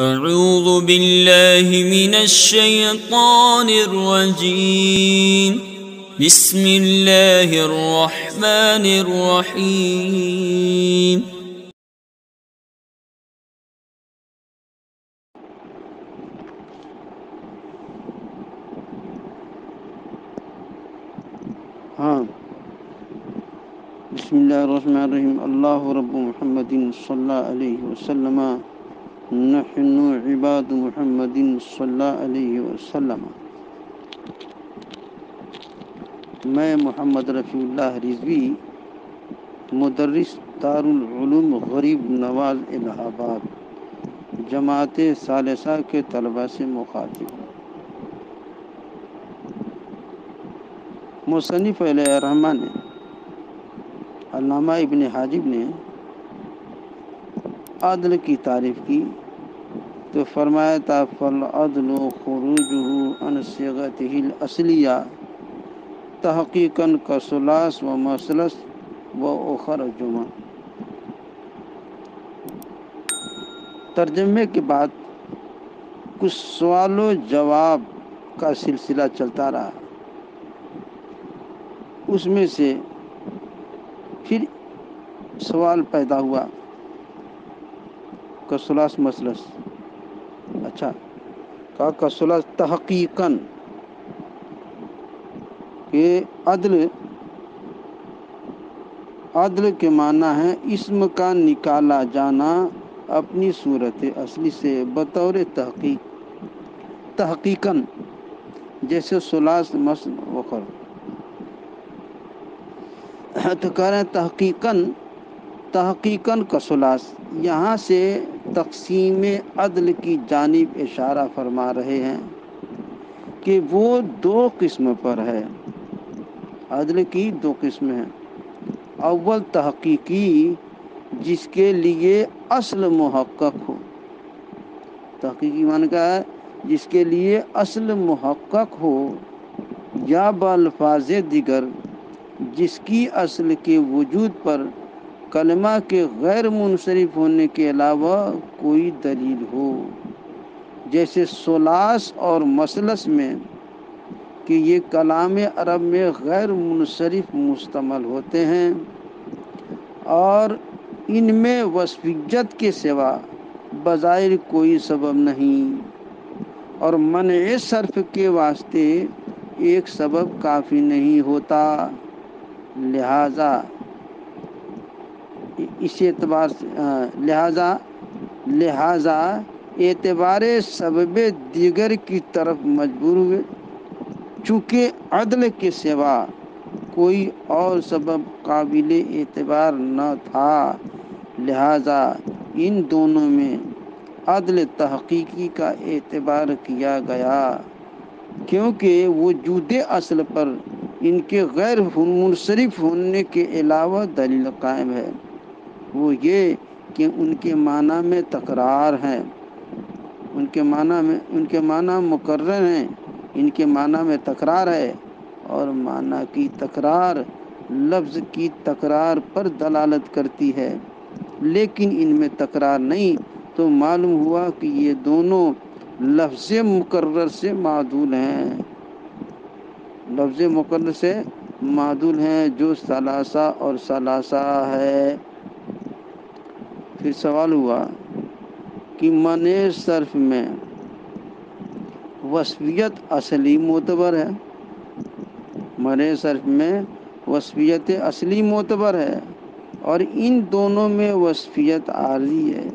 اعوذ باللہ من الشیطان الرجیم بسم اللہ الرحمن الرحیم بسم اللہ الرحمن الرحیم اللہ رب محمد صلی اللہ علیہ وسلم نحن عباد محمد صلی اللہ علیہ وسلم. میں محمد رفیع اللہ رضوی مدرس دارالعلوم غریب نواز الہ آباد جماعت ثالثہ کے طلباء سے مخاطب ہوں. مصنف علیہ الرحمہ نے علامہ ابن حاجب نے عدل کی تعریف کی تو فرمایا تھا فالعدل خروجہ عن صیغتہ الاصلیہ تحقیقاً کثلاث و مثلث و اخر جمع. ترجمے کے بعد کچھ سوال و جواب کا سلسلہ چلتا رہا. اس میں سے پھر سوال پیدا ہوا کثلاث مثلث. اچھا کہا کثلاث تحقیقاً کہ عدل کے معنی ہے اسم کا نکالا جانا اپنی صورت اصلی سے بطور تحقیقاً جیسے ثلاث مثل وخر. تو کہہ رہے ہیں تحقیقاً کثلاث یہاں سے تقسیم عدل کی جانب اشارہ فرما رہے ہیں کہ وہ دو قسم پر ہے. عدل کی دو قسمیں ہیں. اول تحقیقی جس کے لیے اصل محقق ہو. تحقیقی معنی کیا ہے؟ جس کے لیے اصل محقق ہو یا بالفاظ دیگر جس کی اصل کے وجود پر کلمہ کے غیر منصرف ہونے کے علاوہ کوئی دلیل ہو. جیسے ثلاث اور مثلث میں کہ یہ کلام عرب میں غیر منصرف مستعمل ہوتے ہیں اور ان میں وصفیت کے سوا بظاہر کوئی سبب نہیں اور منع صرف کے واسطے ایک سبب کافی نہیں ہوتا. لہذا اعتبار سبب دیگر کی طرف مجبور ہوئے. چونکہ عدل کے سوا کوئی اور سبب قابل اعتبار نہ تھا لہذا ان دونوں میں عدل تحقیقی کا اعتبار کیا گیا کیونکہ وجود اصل پر ان کے غیر منصرف ہونے کے علاوہ دلیل قائم ہے. وہ یہ کہ ان کے معنی میں تکرار ہے. ان کے معنی مکرر ہیں. ان کے معنی میں تکرار ہے اور معنی کی تکرار لفظ کی تکرار پر دلالت کرتی ہے لیکن ان میں تکرار نہیں. تو معلوم ہوا کہ یہ دونوں لفظ مکرر سے معدول ہیں. لفظ مقرر سے معدول ہیں جو ثلاثہ اور ثلاثہ ہے. پھر سوال ہوا کہ منع صرف میں وصفیت اصلی معتبر ہے. منع صرف میں وصفیت اصلی معتبر ہے اور ان دونوں میں وصفیت عارضی ہے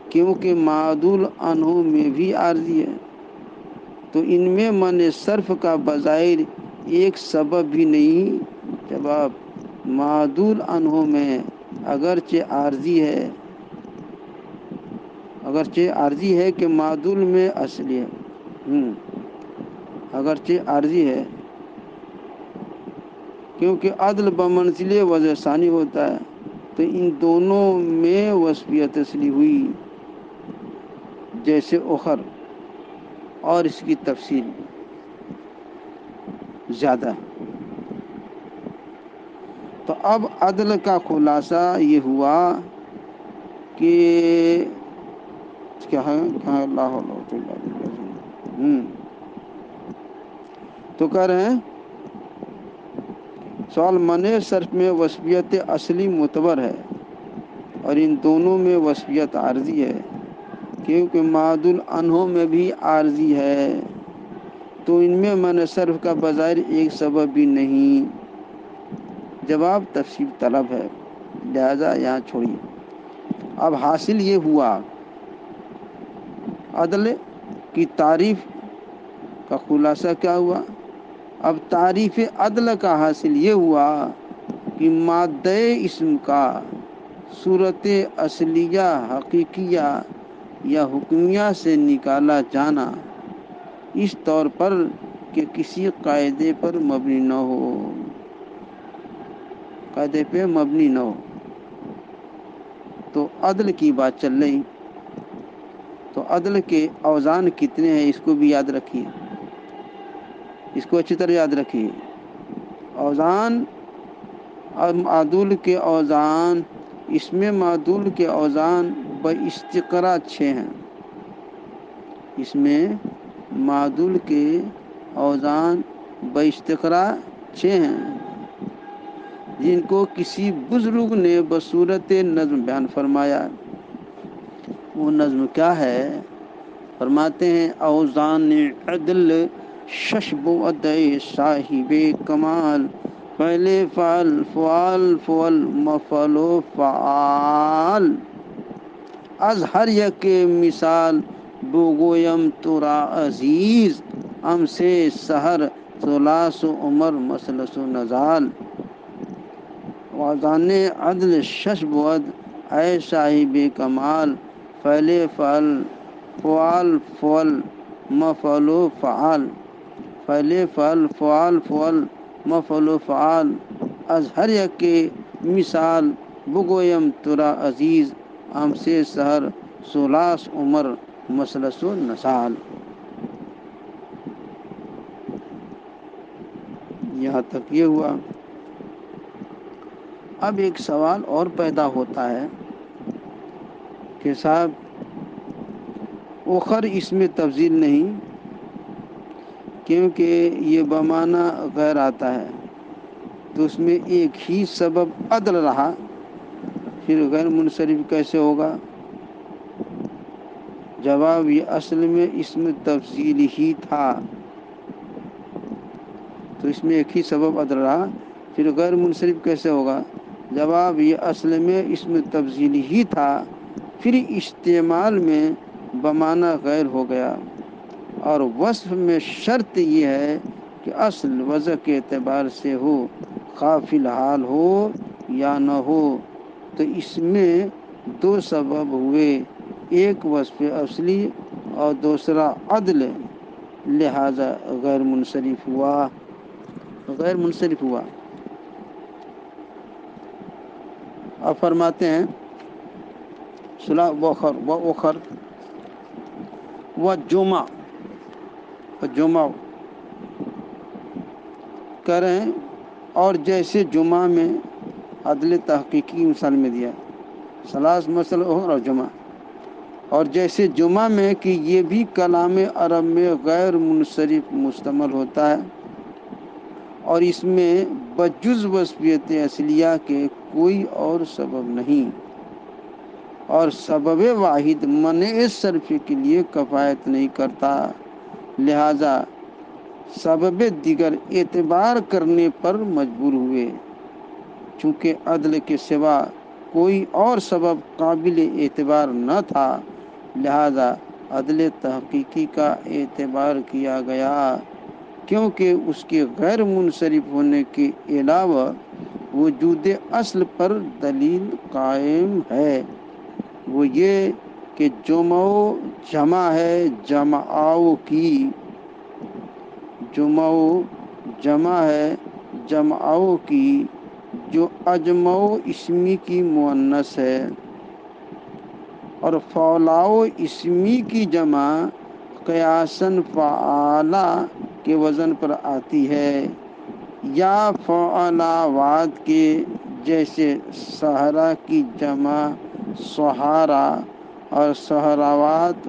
کیونکہ معدول عنہ میں بھی عارضی ہے. تو ان میں منع صرف کا بظاہر ایک سبب بھی نہیں. جواب معدول عنہ میں اگرچہ عارضی ہے کہ معدول میں اصلی ہے. اگرچہ عارضی ہے کیونکہ عدل بمنزل وضع ثانی ہوتا ہے تو ان دونوں میں وصفیت اصلی ہوئی جیسے اخر اور اس کی تفصیل زیادہ ہے. تو اب عدل کا خلاصہ یہ ہوا کہ کیا ہے اللہ تو کہہ رہے ہیں سوال منع صرف میں وصفیت اصلی معتبر ہے اور ان دونوں میں وصفیت عارضی ہے، کیونکہ معدول انہوں میں بھی عارضی ہے، تو ان میں منع صرف کا بظاہر ایک سبب بھی نہیں۔ جواب تفصیل طلب ہے، لہذا یہاں چھوڑیے۔ اب حاصل یہ ہوا، عدل کی تعریف کا خلاصہ کیا ہوا؟ اب تعریف عدل کا حاصل یہ ہوا کہ مادہ اسم کا صورت اصلیہ، حقیقیہ یا حکمیہ سے نکالا جانا اس طور پر کہ کسی قاعدے پر مبنی نہ ہو، قاعدے پہ مبنی نہ ہو۔ تو عدل کی بات چل رہی، تو عدل کے اوزان کتنے ہیں اس کو بھی یاد رکھیے، اس کو اچھی طرح یاد رکھیے۔ اوزان اور معدول کے اوزان، اس میں معدول کے اوزان باستقرا 6 ہیں، اس میں معدول کے اوزان باستقرا 6 ہیں، جن کو کسی بزرگ نے بصورت نظم بیان فرمایا۔ وہ نظم کیا ہے؟ فرماتے ہیں اوزان عدل ششب ادے صاحب کمال، پہلے فعل فعال فعل مفعل و فعال، از ہر یک مثال بگویم ترا عزیز، ہم سے سحر ثلاث عمر مثلث و نزال۔ اوزان عدل ششب ود اے صاحب کمال، پہلے فعل فعال فعل مفعل و فعال، پہلے فعل فعال فعل مفعل و فعال، از ہر یک مثال بگویم ترا عزیز، ہم سے سحر ثلاث عمر مثلث و نسال۔ یہاں تک یہ ہوا۔ اب ایک سوال اور پیدا ہوتا ہے کہ صاحب اخر اس میں تفضیل نہیں، کیونکہ یہ بمعنی غیر آتا ہے، تو اس میں ایک ہی سبب عدل رہا، پھر غیر منصرف کیسے ہوگا؟ جواب یہ اصل میں اس میں تفضیل ہی تھا، تو اس میں ایک ہی سبب عدل رہا، پھر غیر منصرف کیسے ہوگا؟ جواب یہ اصل میں اس میں تفضیل ہی تھا، پھر استعمال میں بمعنی غیر ہو گیا، اور وصف میں شرط یہ ہے کہ اصل وضع کے اعتبار سے ہو، خواہ فی الحال ہو یا نہ ہو۔ تو اس میں 2 سبب ہوئے، ایک وصف اصلی اور دوسرا عدل، لہذا غیر منصرف ہوا، غیر منصرف ہوا۔ اب فرماتے ہیں وخر و جمع کہہ رہے ہیں، اور جیسے جمعہ میں عدل تحقیقی مثال میں دیا ثلاث مسئلہ اور جمعہ، اور جیسے جمعہ میں کہ یہ بھی کلام عرب میں غیر منصرف مشتمل ہوتا ہے، اور اس میں بجز وصفیت اصلیہ کے کوئی اور سبب نہیں، اور سبب واحد منع صرف کے لیے کفایت نہیں کرتا، لہذا سبب دیگر اعتبار کرنے پر مجبور ہوئے۔ چونکہ عدل کے سوا کوئی اور سبب قابل اعتبار نہ تھا، لہذا عدل تحقیقی کا اعتبار کیا گیا، کیونکہ اس کے غیر منصرف ہونے کے علاوہ وجود اصل پر دلیل قائم ہے، وہ یہ کہ جمع ہے جمعاؤں کی، جمع ہے جمعاؤں کی، جو اجمع اسمی کی مؤنث ہے، اور فعلاء اسمی کی جمع قیاساً فعالہ کے وزن پر آتی ہے، یا فعلاوات کے، جیسے سہرا کی جمع سہارا اور صحراوات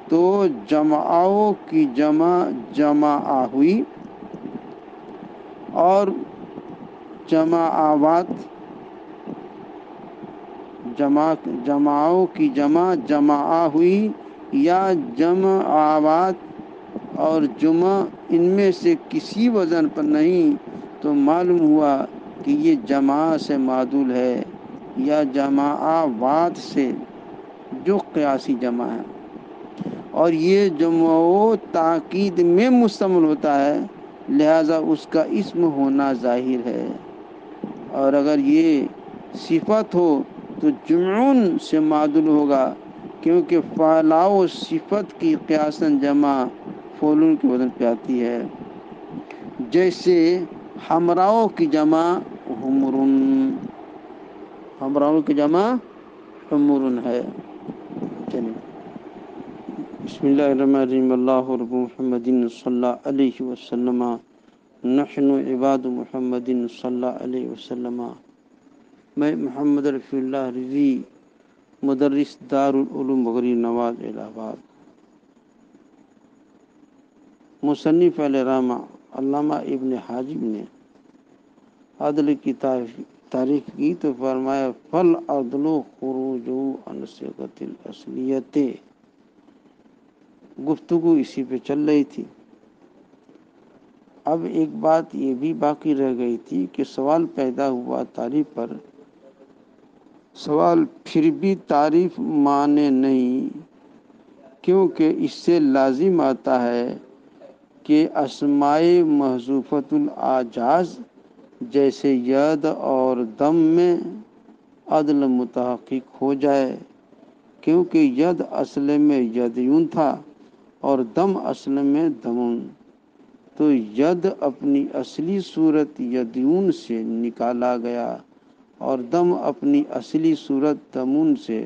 تو جمعاؤں کی جماع ہوئی، اور جماعات جماعوں کی جماع ہوئی، یا جماعات اور جمعہ ان میں سے کسی وزن پر نہیں، تو معلوم ہوا کہ یہ جماع سے معدول ہے یا جماعات سے، جو قیاسی جمع ہے، اور یہ جمع و تاکید میں مشتمل ہوتا ہے، لہذا اس کا اسم ہونا ظاہر ہے، اور اگر یہ صفت ہو تو جمعون سے معدول ہوگا، کیونکہ فعلاؤ صفت کی قیاساً جمع فعلون کے وزن پہ آتی ہے، جیسے حمراؤ کی جمع حمرن، حمراؤ کی جمع حمرن ہے۔ چلیے، بسم اللہ الرحمن الرحیم، اللہ رب محمد صلی اللہ علیہ وسلم، نحن عباد محمد صلی اللہ علیہ وسلم۔ میں محمد رفیع اللہ رضوی، مدرس دارالعلوم بغری نواز الہ آباد۔ مصنف علیہ رحمہ علامہ ابن حاجب نے عدل کی تعریف کی تو فرمایا فالعدل خروج عن صیغۃ الاصلیت۔ گفتگو اسی پہ چل رہی تھی۔ اب ایک بات یہ بھی باقی رہ گئی تھی کہ سوال پیدا ہوا تعریف پر، سوال پھر بھی تعریف مانے نہیں، کیونکہ اس سے لازم آتا ہے کہ اسمائے محذوفۃ الاعجاز جیسے ید اور دم میں عدل متحقق ہو جائے، کیونکہ ید اصل میں یدیون تھا اور دم اصل میں دمن، تو ید اپنی اصلی صورت یدیون سے نکالا گیا اور دم اپنی اصلی صورت دمون سے،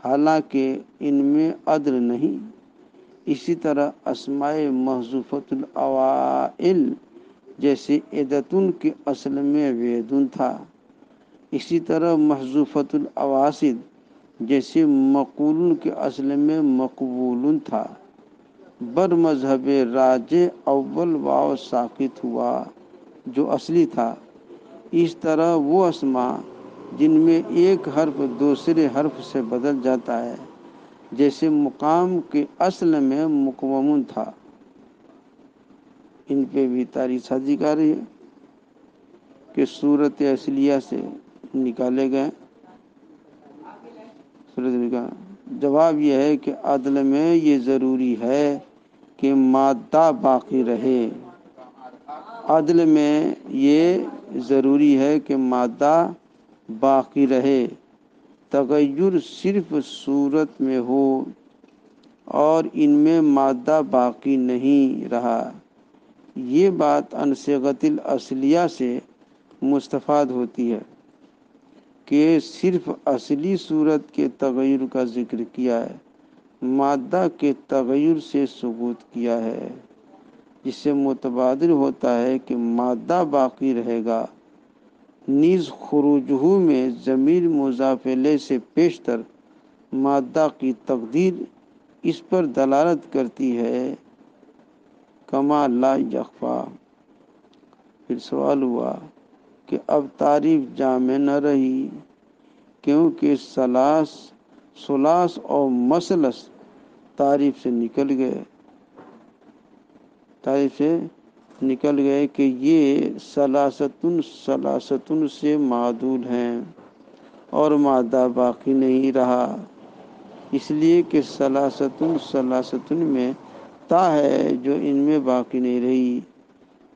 حالانکہ ان میں عدل نہیں۔ اسی طرح اسماء محذوفۃ الاوائل جیسے عدتن کے اصل میں ویدن تھا، اسی طرح محذوفۃ الاواسط جیسے مقولن کے اصل میں مقبولن تھا۔ بر مذہب راجح اول واو ساکت ہوا جو اصلی تھا۔ اس طرح وہ اسماء جن میں ایک حرف دوسرے حرف سے بدل جاتا ہے، جیسے مقام کے اصل میں مقومن تھا، ان پہ بھی تعریف سازی کر رہی ہے کہ صورت اصلیہ سے نکالے گئے۔ جواب یہ ہے کہ عدل میں یہ ضروری ہے کہ مادہ باقی رہے، عدل میں یہ ضروری ہے کہ مادہ باقی رہے، تغیر صرف صورت میں ہو اور ان میں مادہ باقی نہیں رہا۔ یہ بات عن صیغۃ الاصلیہ سے مستفاد ہوتی ہے کہ صرف اصلی صورت کے تغیر کا ذکر کیا ہے، مادہ کے تغیر سے ثبوت کیا ہے، جس سے متبادر ہوتا ہے کہ مادہ باقی رہے گا۔ نیز خروجہ میں ضمیر مضاف الیہ سے پیشتر مادہ کی تقدیر اس پر دلالت کرتی ہے کما لا یخفا۔ پھر سوال ہوا کہ اب تعریف جامع نہ رہی، کیونکہ ثلاث اور مثلث تعریف سے نکل گئے کہ یہ ثلاثتن سے معدول ہیں اور مادہ باقی نہیں رہا، اس لیے کہ ثلاثتن میں تا ہے جو ان میں باقی نہیں رہی۔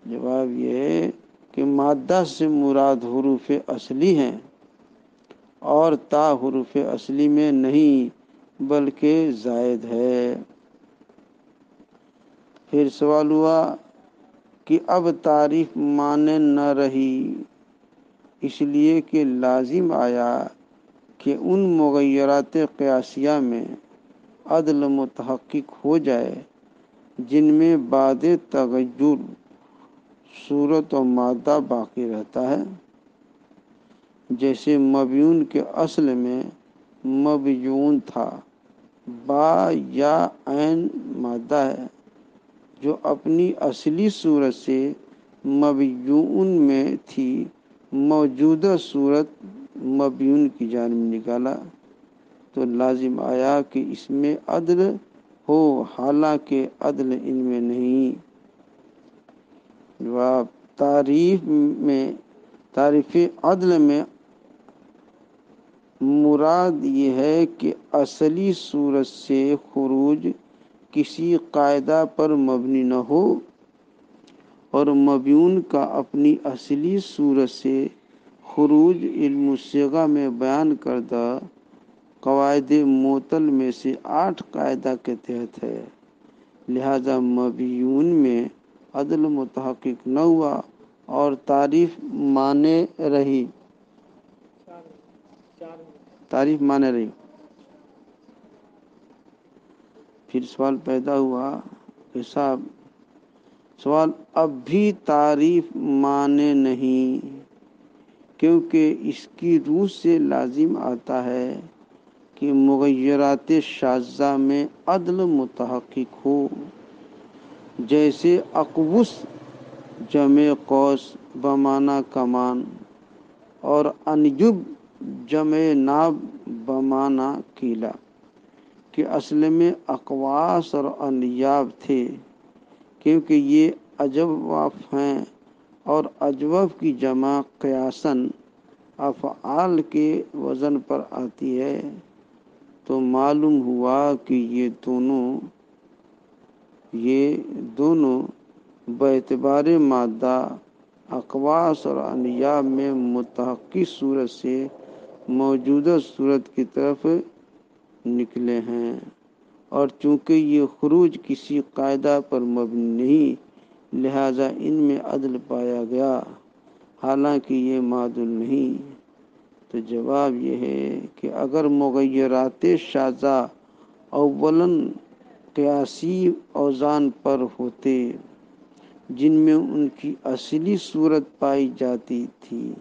جواب یہ ہے کہ مادہ سے مراد حروف اصلی ہیں اور تا حروف اصلی میں نہیں بلکہ زائد ہے۔ پھر سوال ہوا کہ اب تعریف مانے نہ رہی، اس لیے کہ لازم آیا کہ ان مغیرات قیاسیہ میں عدل متحقق ہو جائے جن میں بعد تغیر صورت و مادہ باقی رہتا ہے، جیسے مبیون کے اصل میں مبیون تھا با یا عین مادہ ہے جو اپنی اصلی صورت سے مبیون میں تھی موجودہ صورت مبیون کی جانب نکالا تو لازم آیا کہ اس میں عدل ہو، حالانکہ عدل ان میں نہیں۔ جواب، تعریف عدل میں مراد یہ ہے کہ اصلی صورت سے خروج کسی قاعدہ پر مبنی نہ ہو اور مبیون کا اپنی اصلی صورت سے خروج علم الصیغہ میں بیان کردہ قواعد معطل میں سے 8 قاعدہ کے تحت ہے، لہذا مبیون میں عدل متحقق نہ ہوا اور تعریف مانے رہی۔ پھر سوال پیدا ہوا کہ صاحب سوال اب بھی تعریف مانے نہیں، کیونکہ اس کی روح سے لازم آتا ہے کہ مغیرات شاذہ میں عدل متحقق ہو، جیسے اقوس جمع قوس بمعنی کمان اور انجب جمع ناب بمعنی کیلا، کہ اصل میں اقواس اور انیاب تھے، کیونکہ یہ اجواف ہیں اور اجواف کی جمع قیاساً افعال کے وزن پر آتی ہے، تو معلوم ہوا کہ یہ دونوں باعتبار مادہ اقواس اور انیاب میں متحقق صورت سے موجودہ صورت کی طرف نکلے ہیں، اور چونکہ یہ خروج کسی قاعدہ پر مبنی نہیں، لہذا ان میں عدل پایا گیا، حالانکہ یہ معدول نہیں۔ تو جواب یہ ہے کہ اگر مغیرات شاذہ اولاً قیاسی اوزان پر ہوتے جن میں ان کی اصلی صورت پائی جاتی تھی،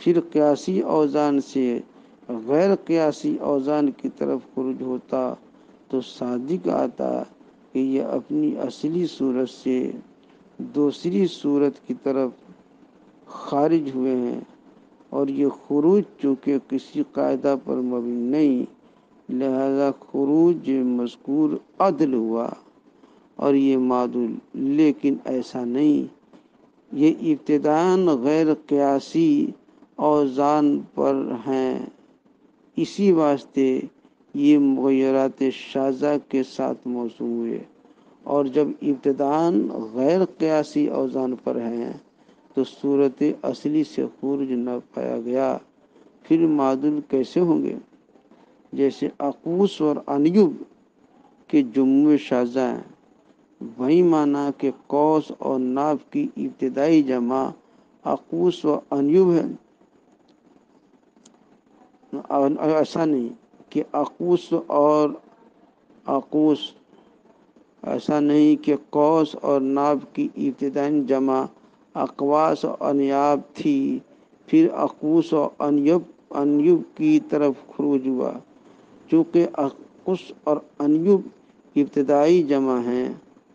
پھر قیاسی اوزان سے غیر قیاسی اوزان کی طرف خروج ہوتا تو صادق آتا کہ یہ اپنی اصلی صورت سے دوسری صورت کی طرف خارج ہوئے ہیں، اور یہ خروج چونکہ کسی قاعدہ پر مبنی نہیں، لہذا خروج مذکور عدل ہوا اور یہ معدول، لیکن ایسا نہیں، یہ ابتداءً غیر قیاسی اوزان پر ہیں، اسی واسطے یہ مغیرات شاذہ کے ساتھ موسوم ہوئے، اور جب ابتداءً غیر قیاسی اوزان پر ہیں تو صورت اصلی سے خروج نہ پایا گیا، پھر معدول کیسے ہوں گے؟ جیسے اقوس اور انیب کے جمع شاذہ ہیں، وہی معنی کہ قوس اور ناب کی ابتدائی جمع اقوس و انیب ہے، ایسا نہیں کہ ایسا نہیں کہ قوس اور ناب کی ابتدائی جمع اقواس و انیاب تھی، پھر اقوس و انیب کی طرف خروج ہوا، چونکہ اقوس اور انیب ابتدائی جمع ہیں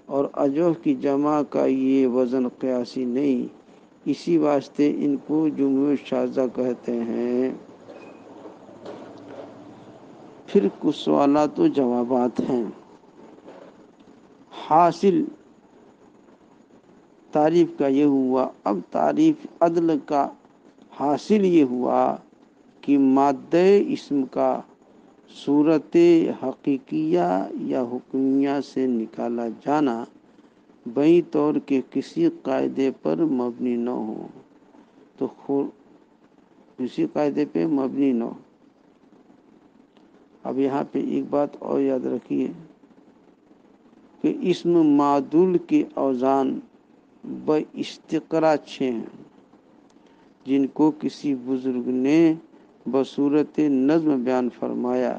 اور اجوف کی جمع کا یہ وزن قیاسی نہیں، اسی واسطے ان کو جموع شاذہ کہتے ہیں۔ پھر کچھ سوالات و جوابات ہیں۔ حاصل تعریف کا یہ ہوا، اب تعریف عدل کا حاصل یہ ہوا کہ مادہ اسم کا صورت حقیقیہ یا حکمیہ سے نکالا جانا بئی طور کے کسی قاعدے پر مبنی نہ ہو، تو کسی قاعدے پہ مبنی نہ ہو۔ اب یہاں پہ ایک بات اور یاد رکھیے کہ اسم معدول کے اوزان باستقرا 6 ہیں، جن کو کسی بزرگ نے بصورت نظم بیان فرمایا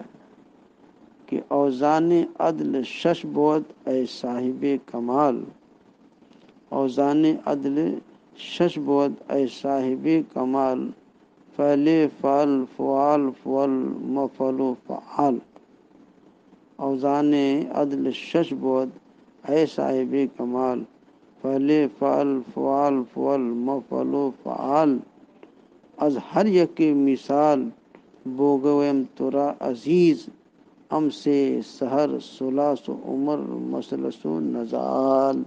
کہ اوزان عدل 6 بود اے صاحب کمال، اوزان عدل 6 بود اے صاحب کمال، فعل فعل فعال فعل مفعل فعال۔ اوزان عدل شش بود اے صاحب کمال، پہلے فعل فعال فعل مفعل و فعال، از ہر یک مثال بوگویم ترا عزیز، ام سے سحر سلاس و عمر مثلث و نزال۔